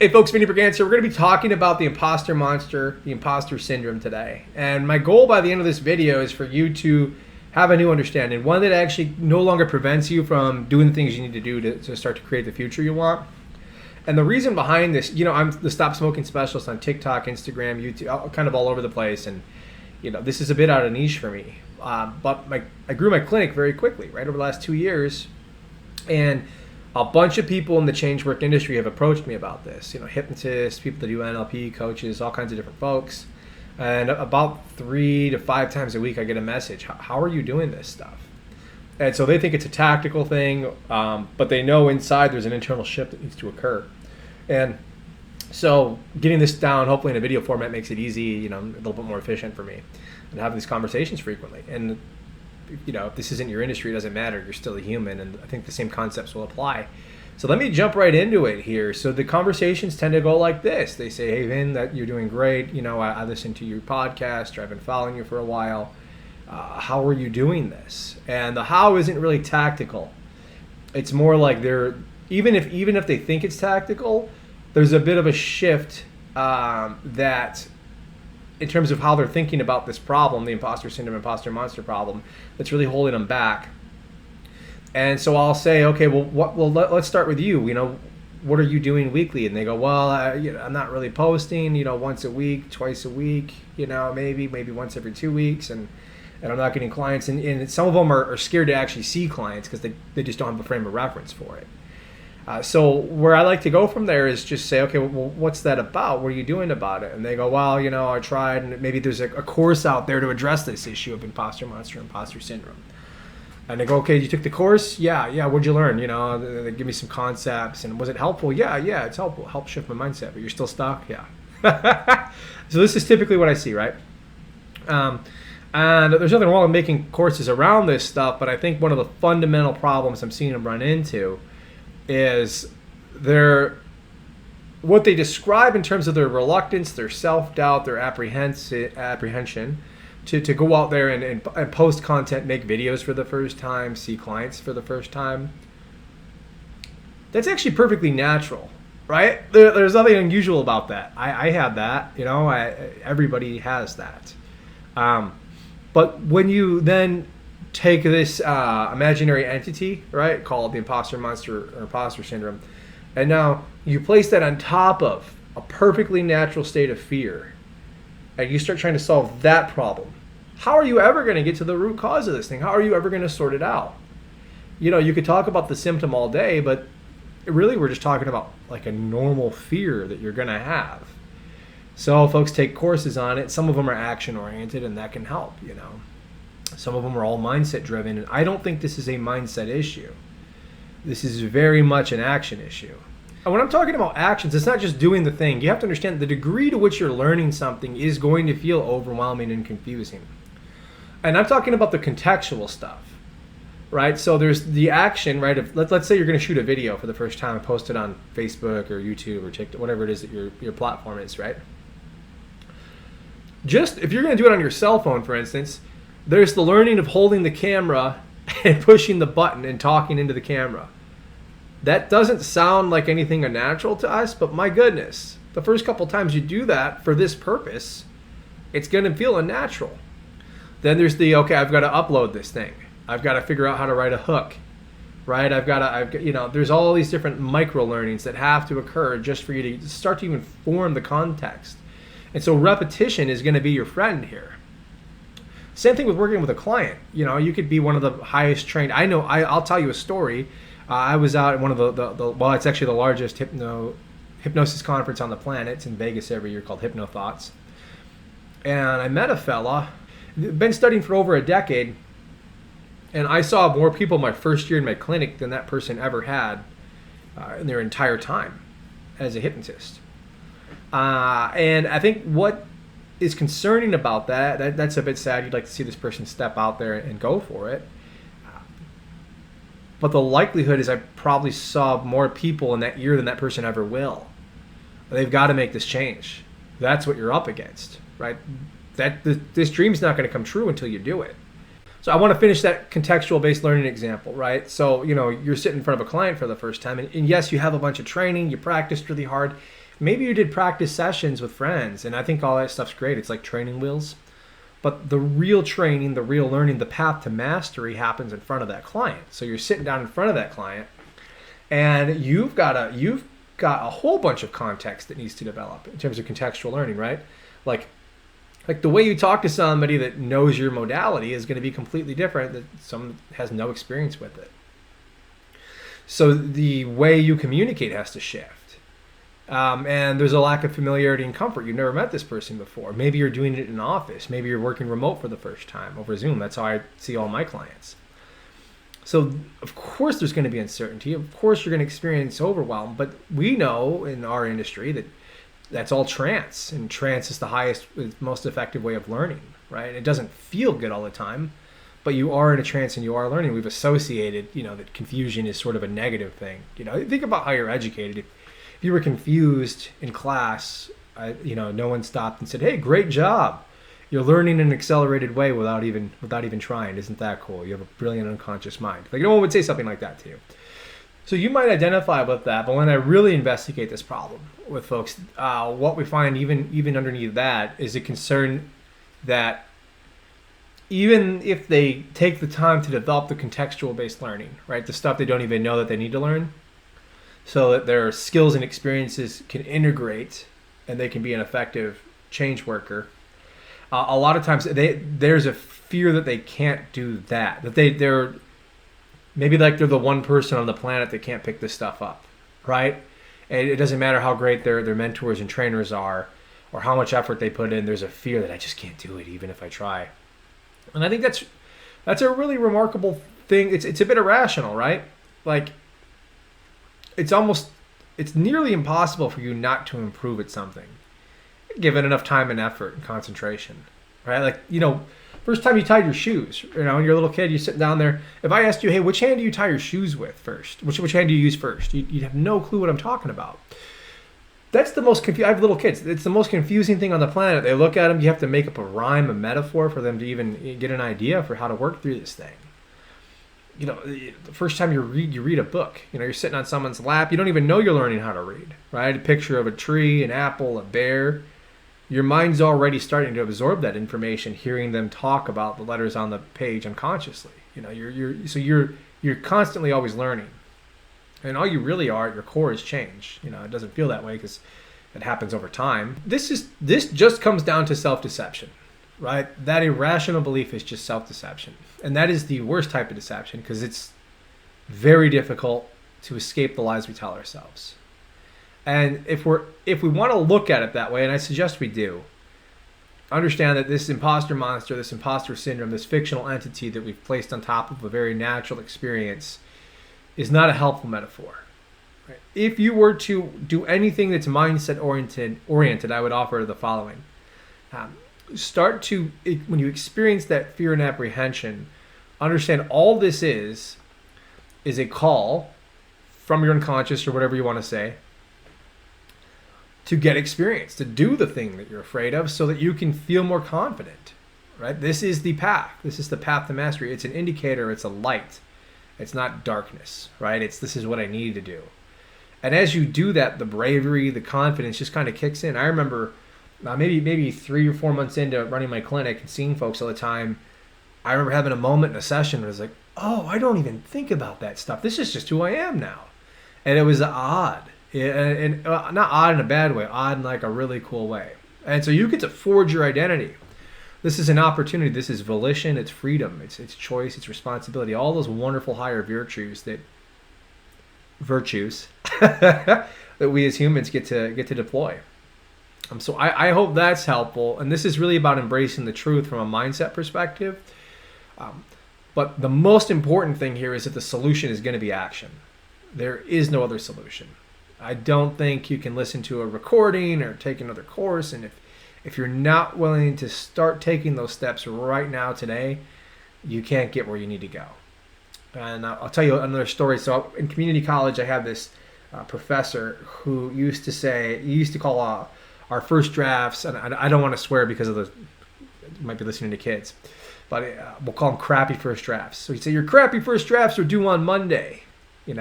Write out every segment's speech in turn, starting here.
Hey folks, Vinny Briganza. We're going to be talking about the imposter monster, the imposter syndrome today. And my goal by the end of this video is for you to have a new understanding, one that actually no longer prevents you from doing the things you need to do to start to create the future you want. And the reason behind this, I'm the stop smoking specialist on TikTok, Instagram, YouTube, kind of all over the place. And, this is a bit out of niche for me. But I grew my clinic very quickly, right, over the last 2 years. And a bunch of people in the change work industry have approached me about this. Hypnotists, people that do NLP, coaches, all kinds of different folks. And about 3 to 5 times a week, I get a message. How are you doing this stuff? And so they think it's a tactical thing, but they know inside there's an internal shift that needs to occur. And so getting this down, hopefully in a video format, makes it easy, a little bit more efficient for me, and having these conversations frequently. And if this isn't your industry, it doesn't matter. You're still a human, and I think the same concepts will apply. So let me jump right into it here. So the conversations tend to go like this. They say, hey, Vin, that you're doing great. I listened to your podcast, or I've been following you for a while. How are you doing this? And the how isn't really tactical. It's more like even if they think it's tactical, there's a bit of a shift that in terms of how they're thinking about this problem, the imposter syndrome, imposter monster problem, that's really holding them back. And so I'll say, okay, let's start with you. What are you doing weekly? And they go, well, I'm not really posting, once a week, twice a week, maybe once every 2 weeks, and I'm not getting clients. And some of them are scared to actually see clients because they just don't have a frame of reference for it. So where I like to go from there is just say, okay, well, what's that about? What are you doing about it? And they go, well, I tried, and maybe there's a course out there to address this issue of imposter monster, imposter syndrome. And they go, okay, you took the course? Yeah. What'd you learn? They give me some concepts, and was it helpful? Yeah, it's helpful. Help shift my mindset, but you're still stuck? Yeah. So this is typically what I see, right? And there's nothing wrong with making courses around this stuff, but I think one of the fundamental problems I'm seeing them run into is what they describe in terms of their reluctance, their self-doubt, their apprehension to go out there and post content, make videos for the first time, see clients for the first time. That's actually perfectly natural, right? There's nothing unusual about that. I have that, everybody has that. But when you then take this imaginary entity, right, called the imposter monster or imposter syndrome, and now you place that on top of a perfectly natural state of fear, and you start trying to solve that problem. How are you ever going to get to the root cause of this thing? How are you ever going to sort it out? You could talk about the symptom all day, but really we're just talking about like a normal fear that you're going to have. So folks take courses on it. Some of them are action oriented, and that can help, Some of them are all mindset driven, and I don't think this is a mindset issue. This is very much an action issue. And when I'm talking about actions, it's not just doing the thing. You have to understand the degree to which you're learning something is going to feel overwhelming and confusing. And I'm talking about the contextual stuff, right? So there's the action, right? Let's say you're going to shoot a video for the first time and post it on Facebook or YouTube or TikTok, whatever it is that your platform is, right? Just if you're going to do it on your cell phone, for instance, there's the learning of holding the camera and pushing the button and talking into the camera. That doesn't sound like anything unnatural to us, but my goodness, the first couple times you do that for this purpose, it's going to feel unnatural. Then there's okay, I've got to upload this thing. I've got to figure out how to write a hook, right? There's all these different micro learnings that have to occur just for you to start to even form the context. And so repetition is going to be your friend here. Same thing with working with a client. You could be one of the highest trained. I'll tell you a story. I was out at one of it's actually the largest hypnosis conference on the planet. It's in Vegas every year, called Hypno Thoughts. And I met a fella, been studying for over a decade, and I saw more people my first year in my clinic than that person ever had in their entire time as a hypnotist. And I think what is concerning about that's a bit sad. You'd like to see this person step out there and go for it. But the likelihood is I probably saw more people in that year than that person ever will. They've got to make this change. That's what you're up against, right? This dream's not going to come true until you do it. So I want to finish that contextual-based learning example, right? So, you're sitting in front of a client for the first time, and yes, you have a bunch of training, you practiced really hard, Maybe you did practice sessions with friends, and I think all that stuff's great. It's like training wheels. But the real training, the real learning, the path to mastery happens in front of that client. So you're sitting down in front of that client, and you've got a whole bunch of context that needs to develop in terms of contextual learning, right? Like the way you talk to somebody that knows your modality is going to be completely different than someone that has no experience with it. So the way you communicate has to shift. And there's a lack of familiarity and comfort. You've never met this person before. Maybe you're doing it in an office. Maybe you're working remote for the first time over Zoom. That's how I see all my clients. So of course there's going to be uncertainty. Of course you're going to experience overwhelm. But we know in our industry that that's all trance. And trance is the highest, most effective way of learning, right? It doesn't feel good all the time, but you are in a trance and you are learning. We've associated, that confusion is sort of a negative thing. Think about how you're educated. If you were confused in class, no one stopped and said, "Hey, great job. You're learning in an accelerated way without even trying. Isn't that cool? You have a brilliant unconscious mind." Like no one would say something like that to you. So you might identify with that, but when I really investigate this problem with folks, what we find even underneath that is a concern that even if they take the time to develop the contextual based learning, right, the stuff they don't even know that they need to learn, so that their skills and experiences can integrate and they can be an effective change worker. A lot of times there's a fear that they can't do that they're maybe like they're the one person on the planet that can't pick this stuff up, right? And it doesn't matter how great their mentors and trainers are or how much effort they put in. There's a fear that I just can't do it even if I try. And I think that's a really remarkable thing. It's a bit irrational, right? Like it's nearly impossible for you not to improve at something given enough time and effort and concentration, right? Like, first time you tied your shoes, when you're a little kid, you're sitting down there. If I asked you, "Hey, which hand do you tie your shoes with first? Which hand do you use first?" You'd have no clue what I'm talking about. That's the most confusing. I have little kids. It's the most confusing thing on the planet. They look at them. You have to make up a rhyme, a metaphor for them to even get an idea for how to work through this thing. The first time you read a book. You're sitting on someone's lap. You don't even know you're learning how to read, right? A picture of a tree, an apple, a bear. Your mind's already starting to absorb that information, hearing them talk about the letters on the page unconsciously. You're constantly always learning. And all you really are at your core is change. It doesn't feel that way because it happens over time. This just comes down to self-deception, right? That irrational belief is just self-deception. And that is the worst type of deception because it's very difficult to escape the lies we tell ourselves. And if we want to look at it that way, and I suggest we do, understand that this imposter monster, this imposter syndrome, this fictional entity that we've placed on top of a very natural experience is not a helpful metaphor. Right? If you were to do anything that's mindset oriented, I would offer the following. When you experience that fear and apprehension, understand all this is a call from your unconscious or whatever you want to say to get experience, to do the thing that you're afraid of so that you can feel more confident, right? This is the path. This is the path to mastery. It's an indicator. It's a light. It's not darkness, right? This is what I need to do. And as you do that, the bravery, the confidence just kind of kicks in. I remember maybe 3 or 4 months into running my clinic and seeing folks all the time, I remember having a moment in a session where I was like, "Oh, I don't even think about that stuff. This is just who I am now." And it was odd. And not odd in a bad way, odd in like a really cool way. And so you get to forge your identity. This is an opportunity. This is volition. It's freedom. It's choice. It's responsibility. All those wonderful higher virtues that we as humans get to deploy. So I hope that's helpful. And this is really about embracing the truth from a mindset perspective. But the most important thing here is that the solution is going to be action. There is no other solution. I don't think you can listen to a recording or take another course. And if you're not willing to start taking those steps right now today, you can't get where you need to go. And I'll tell you another story. So in community college, I had this professor who used to call our first drafts, and I don't want to swear because of you might be listening to kids, but we'll call them crappy first drafts. So he'd say, "Your crappy first drafts are due on Monday." And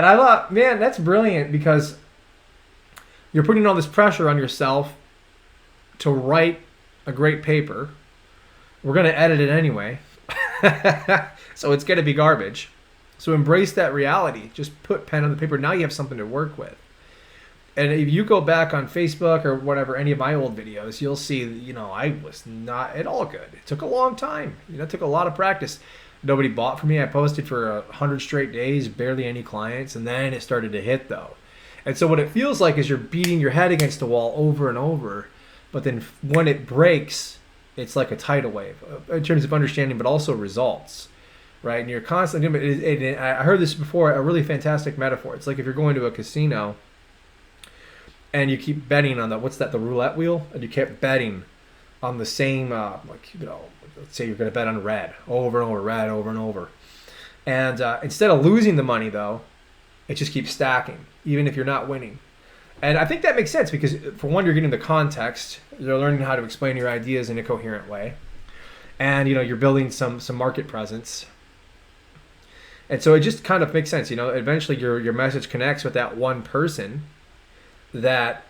I thought, man, that's brilliant because You're putting all this pressure on yourself to write a great paper. We're going to edit it anyway. So it's going to be garbage. So embrace that reality. Just put pen on the paper. Now you have something to work with. And if you go back on Facebook or whatever, any of my old videos, you'll see, I was not at all good. It took a long time. It took a lot of practice. Nobody bought from me. I posted for 100 straight days, barely any clients. And then it started to hit, though. And so what it feels like is you're beating your head against the wall over and over. But then when it breaks, it's like a tidal wave in terms of understanding, but also results, right? And you're constantly, I heard this before, a really fantastic metaphor. It's like if you're going to a casino and you keep betting on the roulette wheel, and you kept betting on the same, let's say you're going to bet on red over and over, red over and over. And instead of losing the money, though, it just keeps stacking, even if you're not winning. And I think that makes sense because, for one, you're getting the context. You're learning how to explain your ideas in a coherent way. And, you're building some market presence. And so it just kind of makes sense. Eventually your message connects with that one person that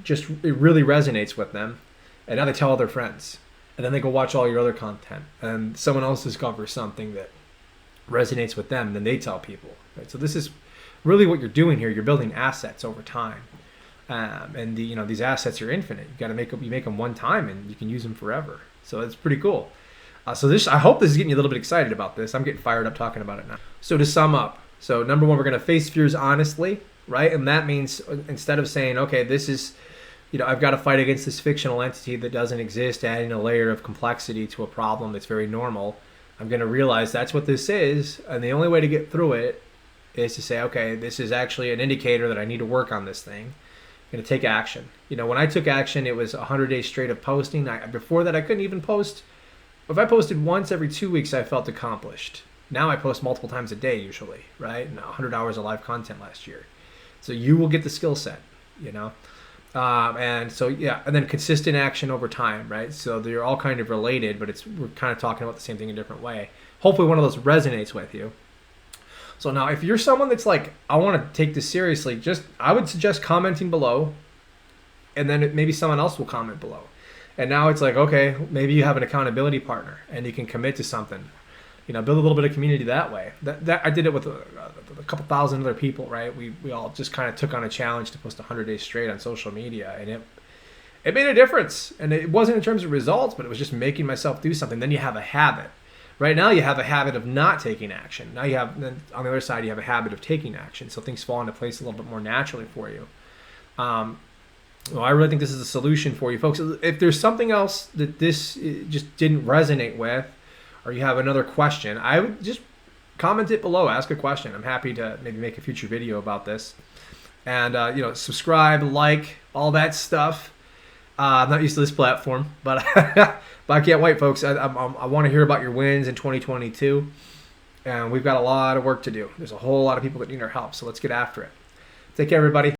it really resonates with them. And now they tell all their friends. And then they go watch all your other content. And someone else discovers something that resonates with them. And then they tell people. Right? So this is really what you're doing here. You're building assets over time. And these assets are infinite. You make them one time and you can use them forever. So it's pretty cool. I hope this is getting you a little bit excited about this. I'm getting fired up talking about it now. So to sum up, number one, we're going to face fears honestly, right? And that means instead of saying, okay, this is, I've got to fight against this fictional entity that doesn't exist, adding a layer of complexity to a problem that's very normal, I'm going to realize that's what this is. And the only way to get through it is to say, okay, this is actually an indicator that I need to work on this thing. I'm going to take action. When I took action, it was 100 days straight of posting. Before that, I couldn't even post. If I posted once every 2 weeks, I felt accomplished. Now I post multiple times a day usually, right? And 100 hours of live content last year. So you will get the skill set, and then consistent action over time, right? So they're all kind of related, but we're kind of talking about the same thing in a different way. Hopefully one of those resonates with you. So now if you're someone that's like, I want to take this seriously, I would suggest commenting below, and then maybe someone else will comment below. And now it's like, okay, maybe you have an accountability partner and you can commit to something. Build a little bit of community that way. That I did it with a couple thousand other people, right? We all just kind of took on a challenge to post 100 days straight on social media, and it made a difference. And it wasn't in terms of results, but it was just making myself do something. Then you have a habit. Right now you have a habit of not taking action. Now then on the other side, you have a habit of taking action. So things fall into place a little bit more naturally for you. I really think this is a solution for you folks. If there's something else that this just didn't resonate with, or you have another question, I would just comment it below. Ask a question. I'm happy to maybe make a future video about this. And, subscribe, like, all that stuff. I'm not used to this platform, but, but I can't wait, folks. I want to hear about your wins in 2022. And we've got a lot of work to do. There's a whole lot of people that need our help, so let's get after it. Take care, everybody.